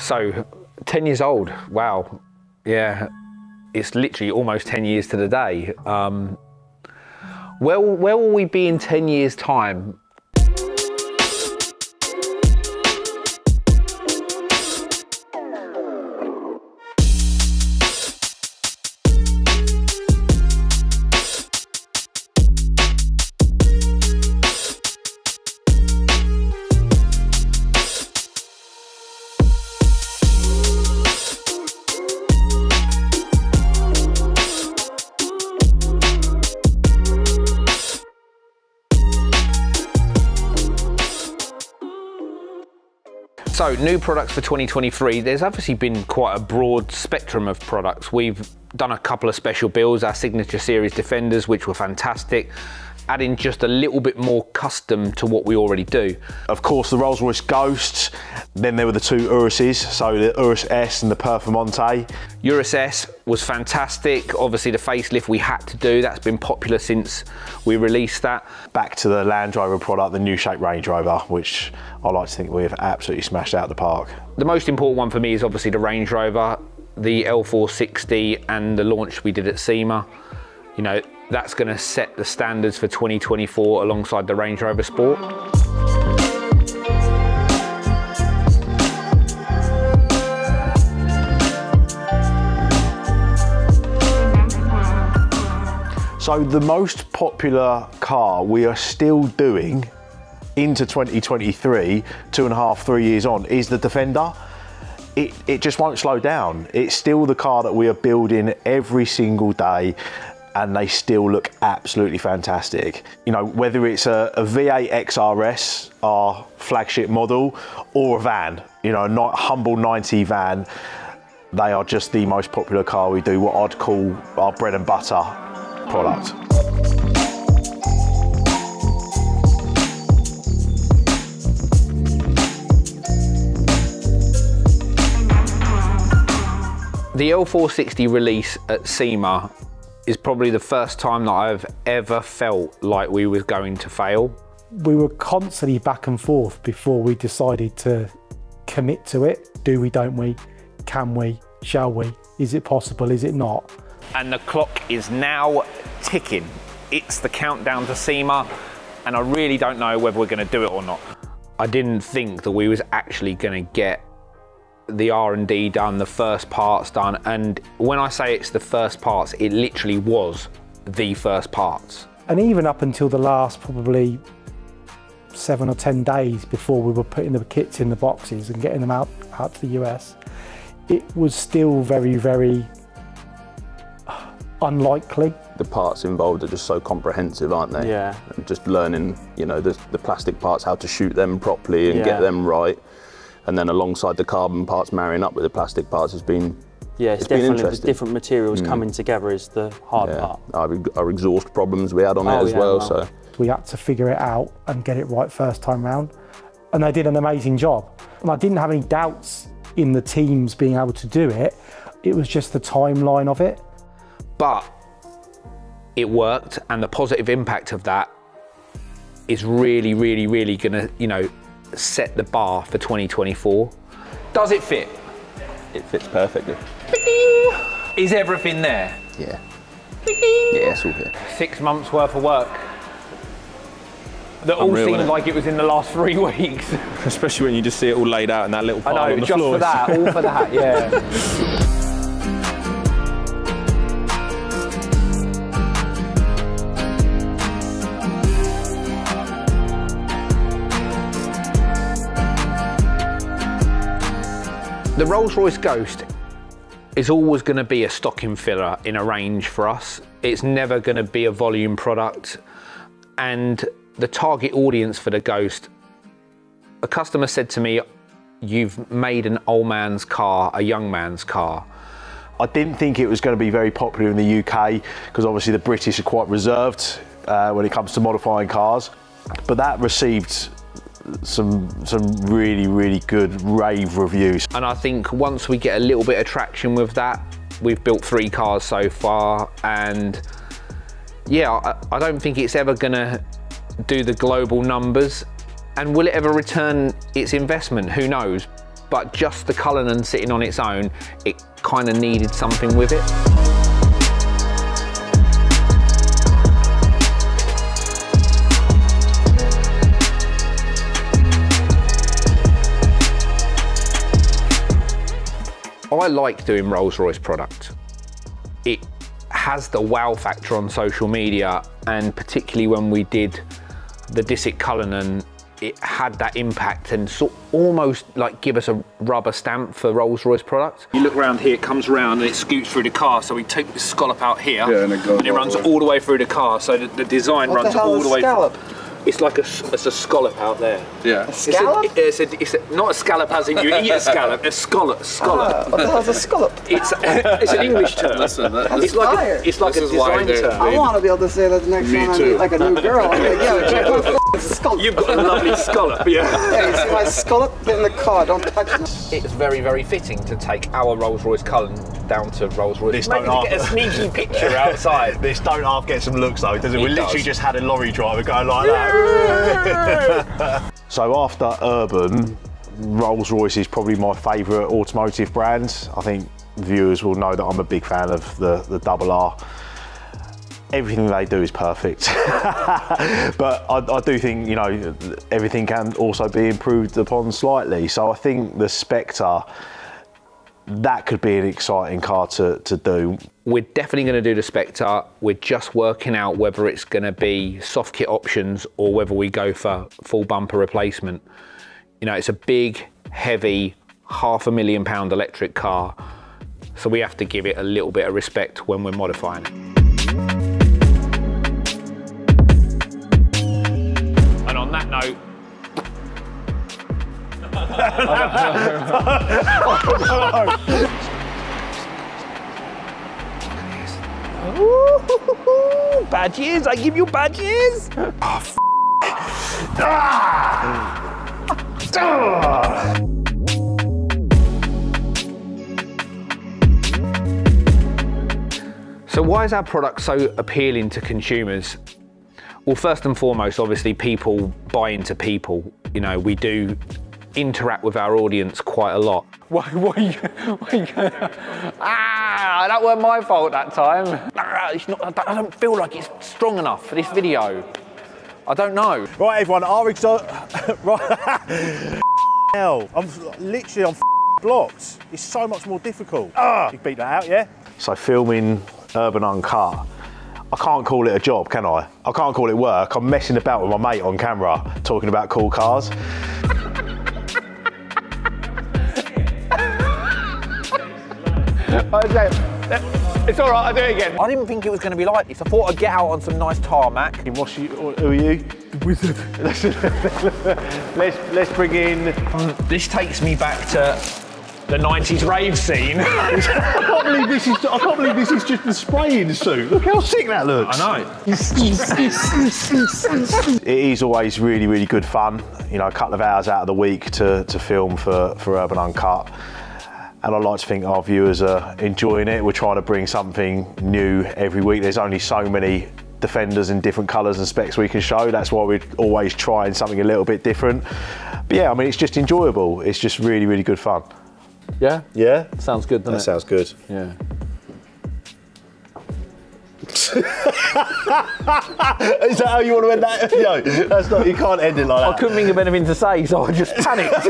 So 10 years old, wow. Yeah, it's literally almost 10 years to the day. Where will we be in 10 years' time? So, new products for 2023, there's obviously been quite a broad spectrum of products. We've done a couple of special builds, our Signature Series Defenders, which were fantastic, adding just a little bit more custom to what we already do. Of course, the Rolls-Royce Ghosts, then there were the two Uruses, so the Urus S and the Performante. Urus S was fantastic. Obviously the facelift we had to do, that's been popular since we released that. Back to the Land Rover product, the new shape Range Rover, which I like to think we've absolutely smashed out the park. The most important one for me is obviously the Range Rover, the L460 and the launch we did at SEMA. You know, that's going to set the standards for 2024 alongside the Range Rover Sport. So the most popular car we are still doing into 2023, 2.5, 3 years on, is the Defender. It just won't slow down. It's still the car that we are building every single day, and they still look absolutely fantastic. You know, whether it's a V8 XRS, our flagship model, or a van, you know, a humble 90 van, they are just the most popular car we do, what I'd call our bread and butter product. The L460 release at SEMA is probably the first time that I've ever felt like we was going to fail. We were constantly back and forth before we decided to commit to it. Do we, don't we? Can we? Shall we? Is it possible? Is it not? And the clock is now ticking. It's the countdown to SEMA, and I really don't know whether we're going to do it or not. I didn't think that we was actually going to get the R&D done, the first parts done, and when I say it's the first parts, it literally was the first parts. And even up until the last probably 7 or 10 days before we were putting the kits in the boxes and getting them out to the US, it was still very, very unlikely. The parts involved are just so comprehensive, aren't they? Yeah. And just learning, you know, the plastic parts, how to shoot them properly and get them right. And then alongside the carbon parts marrying up with the plastic parts has been, it's definitely the different materials coming together is the hard part. Our exhaust problems we had on it as well. So we had to figure it out and get it right first time round. And they did an amazing job. And I didn't have any doubts in the teams being able to do it. It was just the timeline of it. But it worked, and the positive impact of that is really, really, really gonna, you know, set the bar for 2024. Does it fit? it fits perfectly. Is everything there? Yeah. Yeah, it's all here. 6 months worth of work. That all seemed like it was in the last 3 weeks. Especially when you just see it all laid out in that little pile on the floor. I know, just for that, all for that, yeah. The Rolls-Royce Ghost is always going to be a stocking filler in a range for us. It's never going to be a volume product. And the target audience for the Ghost, a customer said to me, "You've made an old man's car, a young man's car." I didn't think it was going to be very popular in the UK because obviously the British are quite reserved when it comes to modifying cars. But that received some really good rave reviews. And I think once we get a little bit of traction with that, we've built 3 cars so far, and yeah, I don't think it's ever gonna do the global numbers. And will it ever return its investment? Who knows? but just the Cullinan sitting on its own, it kind of needed something with it. I like doing Rolls-Royce product. It has the wow factor on social media, and particularly when we did the Disick Cullinan, it had that impact and almost like give us a rubber stamp for Rolls-Royce product. You look around here, it comes around and it scoots through the car, so we take the scallop out here, and it runs all the way through the car, so the design runs all the way through. It's like it's a scallop out there. Yeah. A scallop? It's not a scallop as in you eat a scallop, a scallop. What the hell's a scallop? It's an English term. Listen, it's like a design term. I want to be able to say that the next time I meet like a new girl. I'm like, yo, check my f***ing scallop. You've got a lovely scallop, yeah. Yeah, you see my scallop? Get in the car, don't touch me. It's very, very fitting to take our Rolls-Royce Cullen down to Rolls-Royce. Maybe to get a sneaky picture outside. This don't half get some looks though, does it? We literally just had a lorry driver going like that. So after Urban, Rolls-Royce is probably my favourite automotive brand. I think viewers will know that I'm a big fan of the RR. Everything they do is perfect. But I do think, you know, everything can also be improved upon slightly. So I think the Spectre, that could be an exciting car to do. We're definitely going to do the Spectre. We're just working out whether it's going to be soft kit options or whether we go for full bumper replacement. You know, it's a big, heavy, £500,000 electric car, so we have to give it a little bit of respect when we're modifying it. And on that note, badges, I give you badges. Oh, So why is our product so appealing to consumers? Well, first and foremost, obviously people buy into people. You know, we do interact with our audience quite a lot. That weren't my fault that time. It's not, I don't feel like it's strong enough for this video. I don't know. Right, everyone, right. Hell, I'm blocked. It's so much more difficult. You beat that out, yeah? So filming Urban Uncut, I can't call it a job, can I? I can't call it work. I'm messing about with my mate on camera, talking about cool cars. It's all right, I'll do it again. I didn't think it was going to be like this. I thought I'd get out on some nice tarmac. Who are you? The Wizard. let's bring in... This takes me back to the 90s rave scene. I can't believe this is just the spraying suit. Look how sick that looks. I know. It is always really, really good fun. You know, a couple of hours out of the week to film for Urban Uncut. And I'd like to think our viewers are enjoying it. We're trying to bring something new every week. There's only so many Defenders in different colours and specs we can show. That's why we're always trying something a little bit different. But yeah, I mean, it's just enjoyable. It's just really, really good fun. Yeah? Yeah? Sounds good, doesn't it? That sounds good. Yeah. Is that how you want to end that? No, that's not, you can't end it like that. I couldn't think of anything to say, so I just panicked.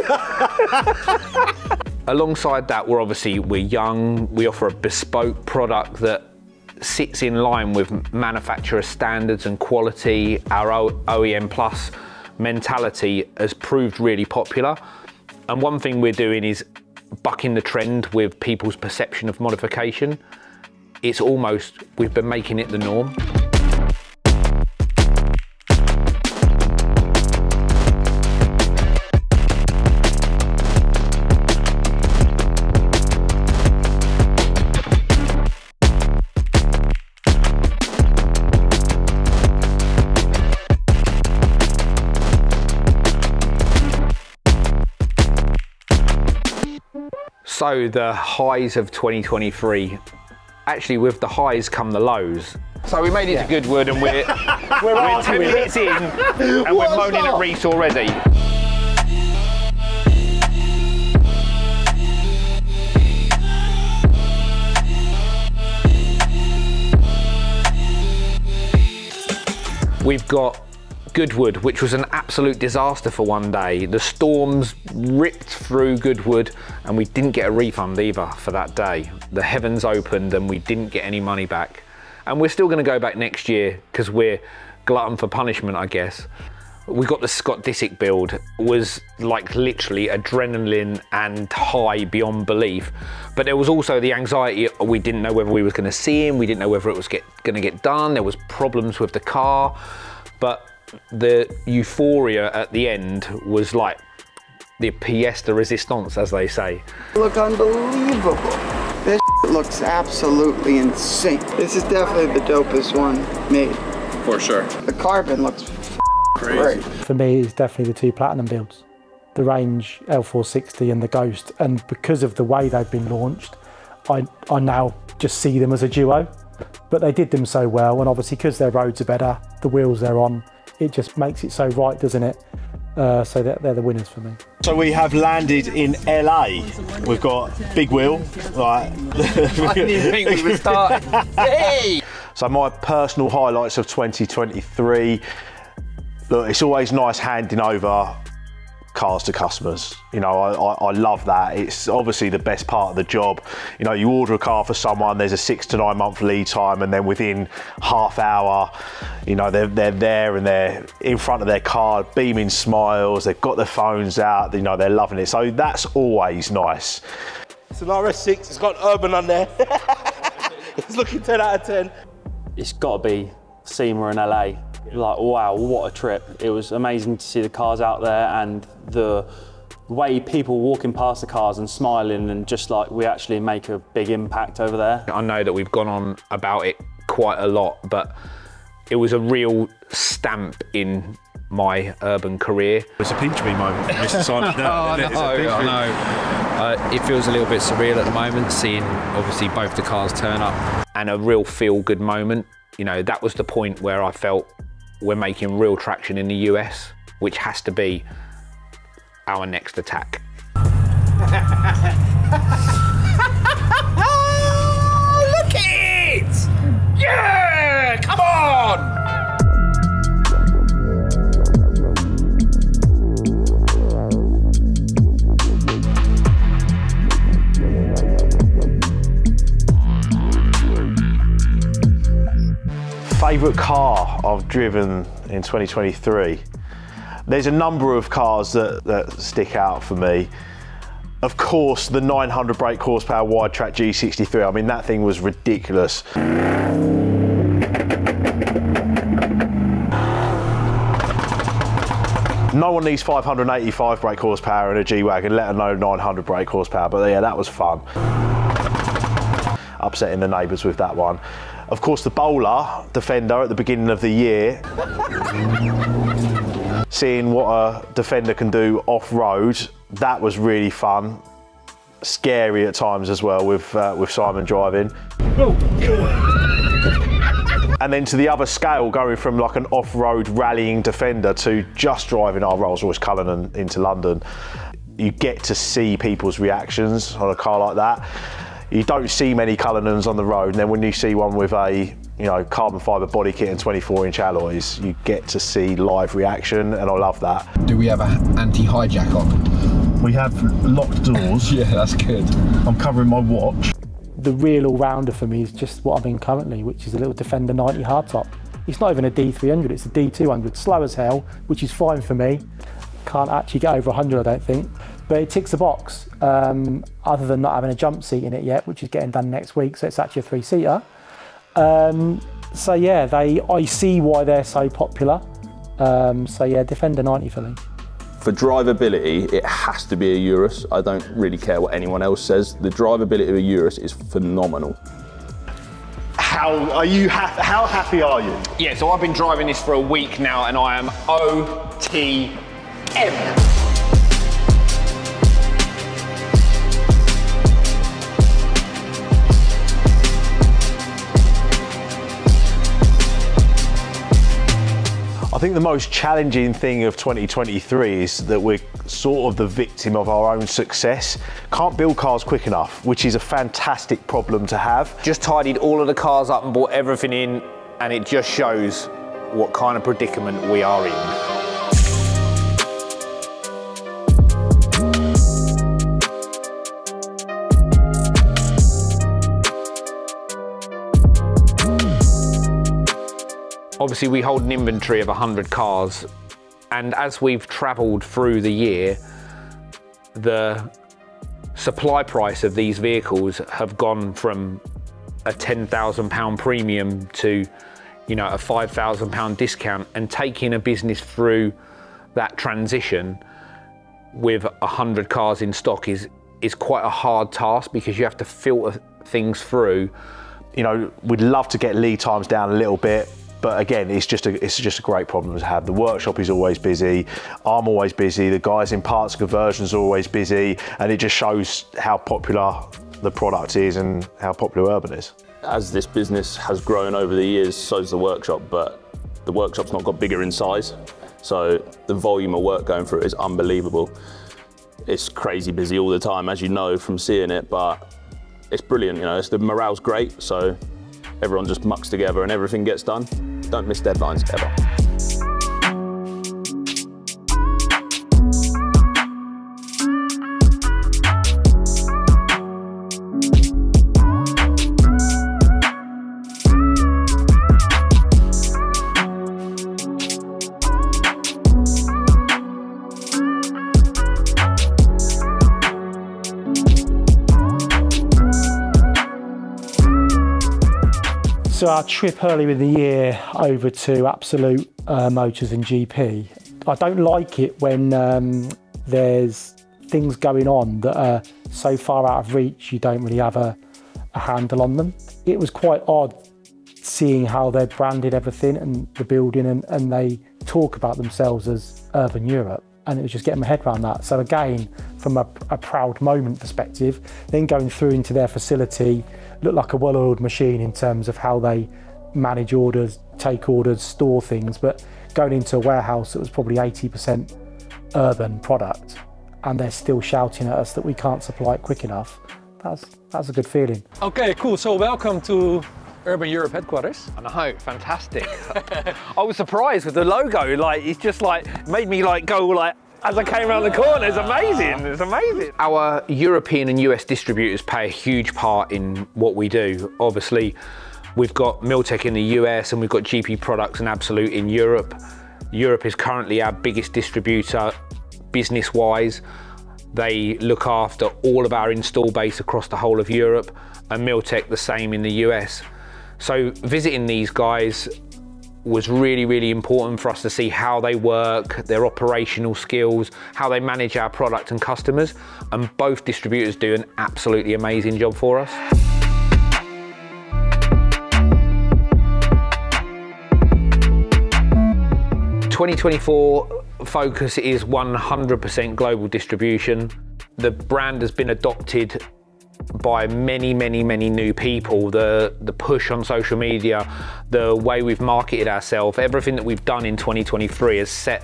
Alongside that, we're young. We offer a bespoke product that sits in line with manufacturer standards and quality. Our OEM Plus mentality has proved really popular. And one thing we're doing is bucking the trend with people's perception of modification. It's almost, we've been making it the norm. So the highs of 2023, actually with the highs come the lows. So we made it to Goodwood and we're 10 minutes in and we're moaning at Reece already. We've got Goodwood, which was an absolute disaster for one day. The storms ripped through Goodwood and we didn't get a refund either for that day. The heavens opened and we didn't get any money back. And we're still gonna go back next year because we're glutton for punishment, I guess. We got the Scott Disick build, was like literally adrenaline and high beyond belief. But there was also the anxiety, we didn't know whether we were gonna see him, we didn't know whether it was gonna get done, there was problems with the car. But the euphoria at the end was like the pièce de résistance, as they say. Look unbelievable. This looks absolutely insane. This is definitely the dopest one made. For sure. The carbon looks great. For me, it's definitely the two platinum builds. The Range L460 and the Ghost. And because of the way they've been launched, I now just see them as a duo. But they did them so well, and obviously because their roads are better, the wheels they're on, it just makes it so right, doesn't it? So they're the winners for me. So we have landed in LA. We've got big wheel, right? I didn't even think we were starting. Hey! So my personal highlights of 2023, look, it's always nice handing over cars to customers. You know, I love that. It's obviously the best part of the job. You know, you order a car for someone, there's a 6 to 9 month lead time, and then within half hour, you know, they're there and they're in front of their car, beaming smiles, they've got their phones out, you know, they're loving it. So that's always nice. It's an RS6, it's got Urban on there. It's looking 10 out of 10. It's got to be SEMA in LA. Like, wow, what a trip. It was amazing to see the cars out there and the way people walking past the cars and smiling, and just like we actually make a big impact over there. I know that we've gone on about it quite a lot, but it was a real stamp in my urban career. It's a pinch me moment, Mr. Simon. I know. It feels a little bit surreal at the moment, seeing obviously both the cars turn up. And a real feel-good moment. You know, that was the point where I felt we're making real traction in the US, which has to be our next attack. Look at it! Yeah, come on! Favourite car I've driven in 2023? There's a number of cars that stick out for me. Of course, the 900 brake horsepower wide track G63. I mean, that thing was ridiculous. No one needs 585 brake horsepower in a G-Wagon, let alone 900 brake horsepower, but yeah, that was fun. Upsetting the neighbours with that one. Of course, the Bowler Defender at the beginning of the year. Seeing what a Defender can do off-road, that was really fun. Scary at times as well with Simon driving. And then to the other scale, going from like an off-road rallying Defender to just driving our RollsRoyce Cull into London. You get to see people's reactions on a car like that. You don't see many Cullinans on the road, and then when you see one with a carbon fibre body kit and 24-inch alloys, you get to see live reaction, and I love that. Do we have an anti-hijack on? We have locked doors. Yeah, that's good. I'm covering my watch. The real all-rounder for me is just what I'm in currently, which is a little Defender 90 hardtop. It's not even a D300, it's a D200, slow as hell, which is fine for me. Can't actually get over 100, I don't think. But it ticks the box, other than not having a jump seat in it yet, which is getting done next week, so it's actually a 3-seater. So yeah, I see why they're so popular. So yeah, Defender 90 for me. For drivability, it has to be a Urus. I don't really care what anyone else says. The drivability of a Urus is phenomenal. How happy are you? Yeah, so I've been driving this for a week now, and I am OTM. I think the most challenging thing of 2023 is that we're sort of the victim of our own success. Can't build cars quick enough, which is a fantastic problem to have. Just tidied all of the cars up and brought everything in, and it just shows what kind of predicament we are in. Obviously, we hold an inventory of 100 cars, and as we've travelled through the year, the supply price of these vehicles have gone from a £10,000 premium to, you know, a £5,000 discount, and taking a business through that transition with 100 cars in stock is quite a hard task, because you have to filter things through. You know, we'd love to get lead times down a little bit, but again, it's just a great problem to have. The workshop is always busy, I'm always busy, the guys in parts conversions are always busy, and it just shows how popular the product is and how popular Urban is. As this business has grown over the years, so's the workshop, but the workshop's not got bigger in size, so the volume of work going through it is unbelievable. It's crazy busy all the time, as you know from seeing it, but it's brilliant, you know, the morale's great, so everyone just mucks together and everything gets done. Don't miss deadlines ever. So our trip earlier in the year over to Absolute Motors and GP, I don't like it when there's things going on that are so far out of reach you don't really have a handle on them. It was quite odd seeing how they branded everything and the building, and they talk about themselves as Urban Europe, and it was just getting my head around that. So again, from a proud moment perspective, then going through into their facility, looked like a well-oiled machine in terms of how they manage orders, take orders, store things, but going into a warehouse that was probably 80% Urban product, and they're still shouting at us that we can't supply it quick enough. That's a good feeling. Okay, cool. So welcome to Urban Europe headquarters. I know, fantastic. I was surprised with the logo. Like, it's just like made me like go like as I came around the corner. It's amazing. It's amazing. Our European and US distributors play a huge part in what we do. Obviously, we've got Miltech in the US and we've got GP Products and Absolute in Europe. Europe is currently our biggest distributor business-wise. They look after all of our install base across the whole of Europe, and Miltech the same in the US. So visiting these guys was really, really important for us to see how they work, their operational skills, how they manage our product and customers, and both distributors do an absolutely amazing job for us. ...2024 focus is 100% global distribution. The brand has been adopted by many new people. The push on social media, the way we've marketed ourselves, everything that we've done in 2023 has set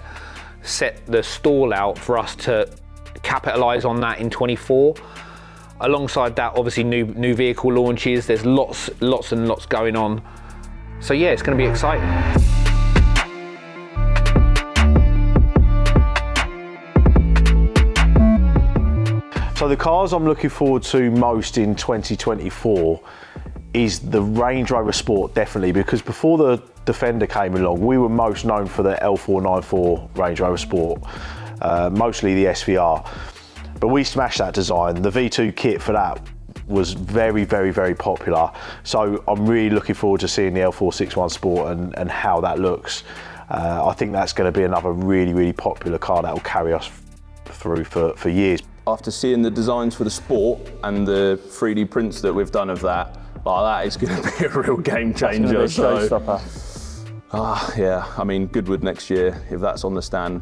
the stall out for us to capitalize on that in 24. Alongside that, obviously new vehicle launches. There's lots and lots going on. So yeah, it's going to be exciting. So the cars I'm looking forward to most in 2024 is the Range Rover Sport, definitely, because before the Defender came along, we were most known for the L494 Range Rover Sport, mostly the SVR. But we smashed that design. The V2 kit for that was very popular. So I'm really looking forward to seeing the L461 Sport and how that looks. I think that's going to be another really popular car that will carry us through for years. After seeing the designs for the Sport and the 3D prints that we've done of that, that is going to be a real game changer. That's gonna be a showstopper. Yeah, I mean, Goodwood next year, if that's on the stand,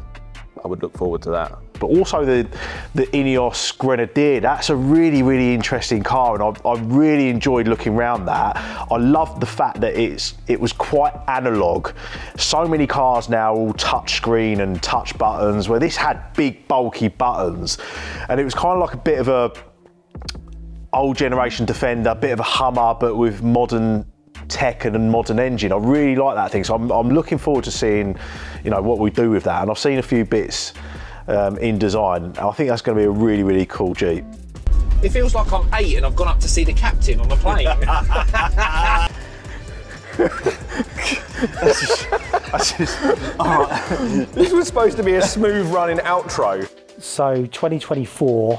I would look forward to that. But also the Ineos Grenadier, that's a really interesting car, and I really enjoyed looking around that. I loved the fact that it was quite analog. So many cars now are all touch screen and touch buttons, where this had big bulky buttons, and it was kind of like a bit of a old generation Defender, a bit of a Hummer, but with modern tech and a modern engine. I really like that thing. So I'm looking forward to seeing, you know, what we do with that. And I've seen a few bits in design. I think that's going to be a really, really cool Jeep. It feels like I'm 8 and I've gone up to see the captain on the plane. All right. This was supposed to be a smooth running outro. So 2024,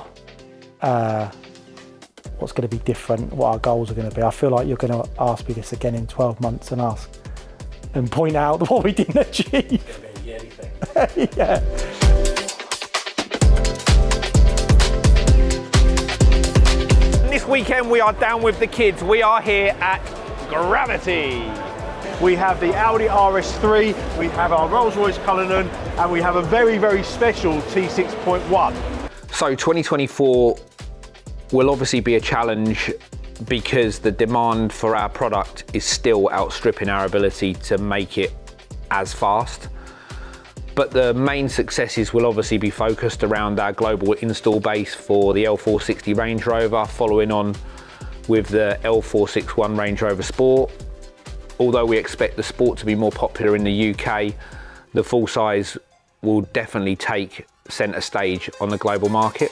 what's going to be different, what our goals are going to be. I feel like you're going to ask me this again in 12 months and point out what we didn't achieve. It's going to be a yearly thing. Yeah. This weekend we are down with the kids. We are here at Gravity. We have the Audi RS3, we have our Rolls-Royce Cull, and we have a very, very special T6.1. So 2024 will obviously be a challenge because the demand for our product is still outstripping our ability to make it as fast. But the main successes will obviously be focused around our global install base for the L460 Range Rover, following on with the L461 Range Rover Sport. Although we expect the Sport to be more popular in the UK, the full size will definitely take centre stage on the global market.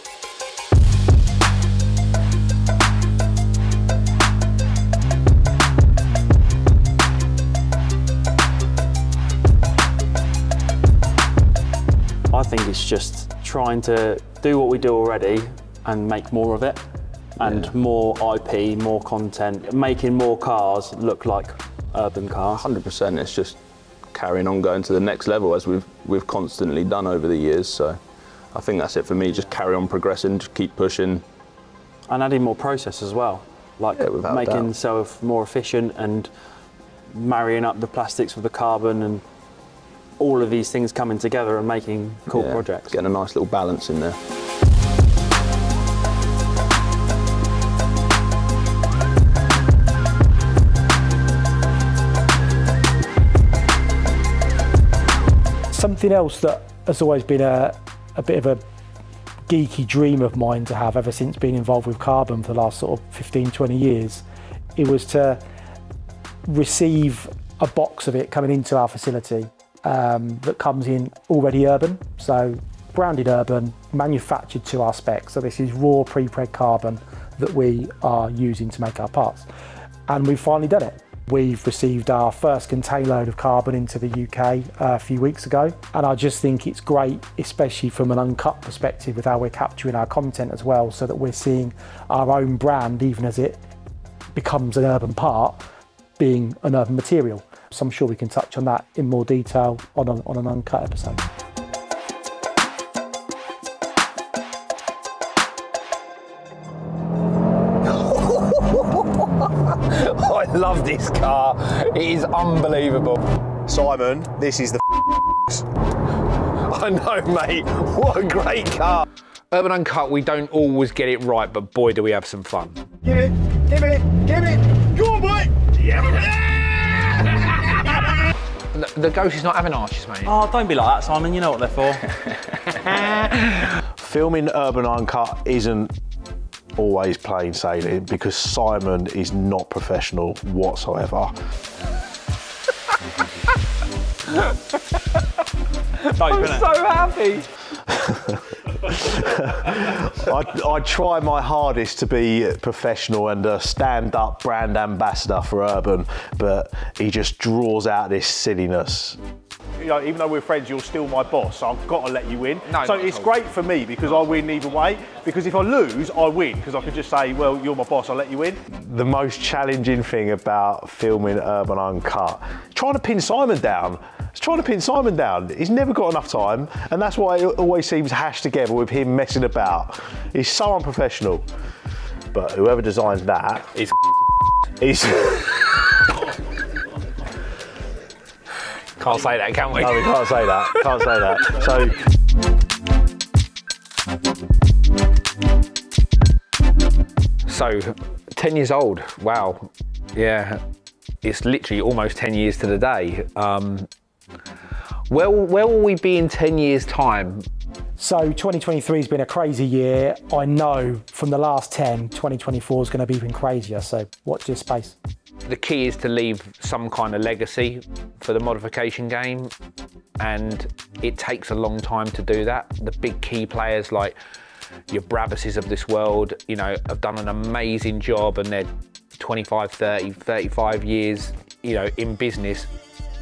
I think it's just trying to do what we do already and make more of it, and more IP, more content, making more cars look like urban cars. 100%. It's just carrying on, going to the next level as we've constantly done over the years. So I think that's it for me. Just carry on progressing, just keep pushing, and adding more process as well, like making itself more efficient and marrying up the plastics with the carbon and all of these things coming together and making cool projects. Getting a nice little balance in there. Something else that has always been a bit of a geeky dream of mine to have ever since being involved with carbon for the last sort of 15, 20 years, it was to receive a box of it coming into our facility that comes in already urban, so branded urban, manufactured to our specs. So this is raw pre-preg carbon that we are using to make our parts. And we've finally done it. We've received our first container load of carbon into the UK a few weeks ago. And I just think it's great, especially from an Uncut perspective, with how we're capturing our content as well, so that we're seeing our own brand, even as it becomes an urban part, being an urban material. So I'm sure we can touch on that in more detail on an Uncut episode. I love this car. It is unbelievable. Simon, this is the I know, mate. What a great car. Urban Uncut, we don't always get it right, but boy, do we have some fun. Give it, give it, give it. Go on, boy. Yeah. The Ghost is not having arches, mate. Oh, don't be like that, Simon. You know what they're for. Filming Urban Uncut isn't always plain sailing because Simon is not professional whatsoever. I'm so happy. I try my hardest to be professional and a stand-up brand ambassador for Urban, but he just draws out this silliness. You know, even though we're friends, you're still my boss, so I've got to let you win. No, so it's great for me because I win either way, because if I lose, I win, because I could just say, well, you're my boss, I'll let you win. The most challenging thing about filming Urban Uncut, trying to pin Simon down. It's trying to pin Simon down. He's never got enough time, and that's why it always seems hashed together with him messing about. He's so unprofessional. But whoever designs that is Can't say that, can we? No, we can't say that. Can't say that. So, 10 years old. Wow. Yeah. It's literally almost 10 years to the day. Where will we be in 10 years' time? So 2023 has been a crazy year. I know from the last 10, 2024 is going to be even crazier, so watch this space. The key is to leave some kind of legacy for the modification game, and it takes a long time to do that. The big key players like your Bravises of this world, you know, have done an amazing job, and they're 25, 30, 35 years, you know, in business,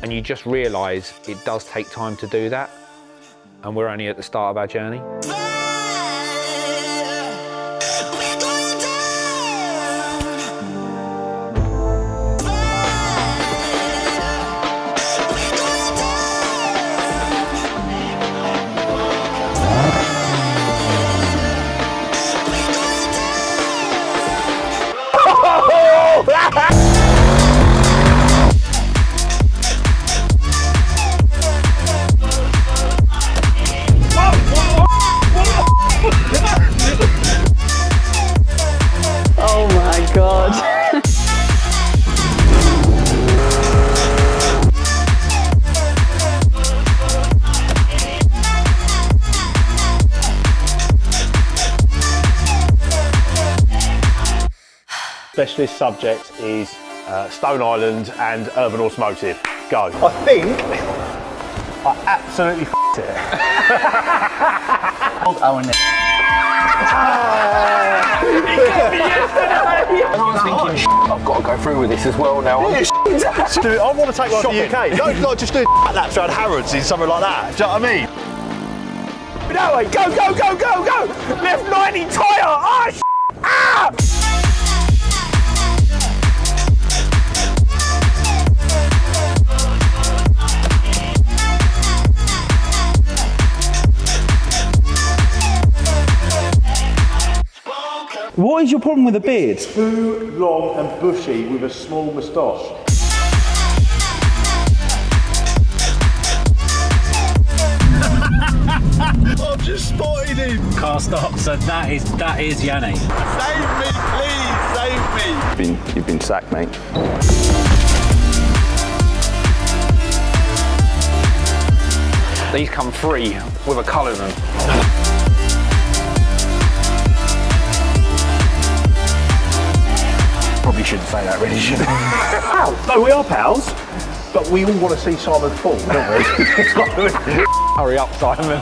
and you just realise it does take time to do that, and we're only at the start of our journey. Oh my God. Specialist subject is Stone Island and urban automotive. Go. I think I absolutely f***ed it. I was thinking, I've got to go through with this as well now. I want to take one to the UK. Don't like just do laps around Harrods in something like that. Do you know what I mean? No way, go, go, go, go, go! Left 90 tyre! Ah, ah! What is your problem with the beard? Too long and bushy with a small moustache. I've just spotted him. Car stop, so that is Yanni. Save me, please, save me. You've been sacked, mate. These come free with a colour in them. Probably shouldn't say that, really, should I? No, we are pals, but we all want to see Simon fall, don't we? Hurry up, Simon.